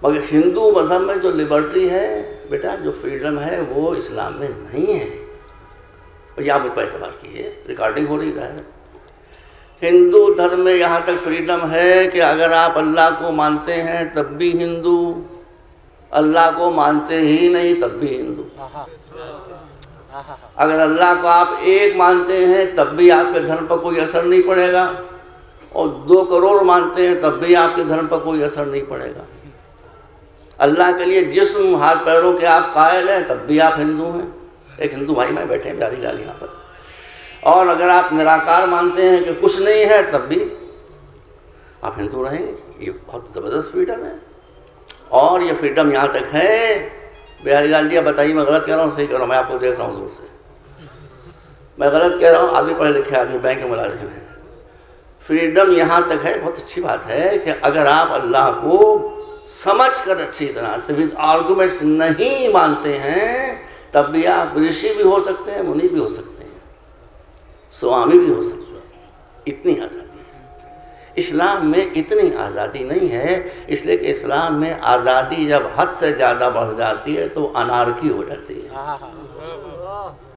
मगर हिंदू मज़हब में जो लिबर्टी है बेटा, जो फ्रीडम है, वो इस्लाम में नहीं है। और या मुझ पर एतबार कीजिए, रिकॉर्डिंग हो रही है। हिंदू धर्म में यहाँ तक फ्रीडम है कि अगर आप अल्लाह को मानते हैं तब भी हिंदू, अल्लाह को मानते ही नहीं तब भी हिंदू। अगर अल्लाह को आप एक मानते हैं तब भी आपके धर्म पर कोई असर नहीं पड़ेगा, और 2 करोड़ मानते हैं तब भी आपके धर्म पर कोई असर नहीं पड़ेगा। अल्लाह के लिए जिस्म हाथ पैरों के आप कायल हैं तब भी आप हिंदू हैं। एक हिंदू भाई मैं बैठे हैं प्यारी लाल यहाँ पर। और अगर आप निराकार मानते हैं कि कुछ नहीं है तब भी आप हिंदू रहेंगे। ये बहुत ज़बरदस्त फ्रीडम है। और ये फ्रीडम यहाँ तक है, बिहारी लाल जी बताइए मैं गलत कह रहा हूँ सही कह रहा हूँ? मैं आपको देख रहा हूँ दूर से, मैं गलत कह रहा हूँ? आप भी पढ़े लिखे आदमी, बैंक में मुलाजिम हैं। फ्रीडम यहाँ तक है, बहुत अच्छी बात है कि अगर आप अल्लाह को समझ कर अच्छी तरह से विद आर्गूमेंट्स नहीं मानते हैं तब भी आप ऋषि भी हो सकते हैं, मुनि भी हो सकते हैं, स्वामी भी हो सकते हैं। इतनी आज़ादी है इस्लाम में, इतनी आज़ादी नहीं है। इसलिए कि इस्लाम में आज़ादी जब हद से ज़्यादा बढ़ जाती है तो अनार्की हो जाती है।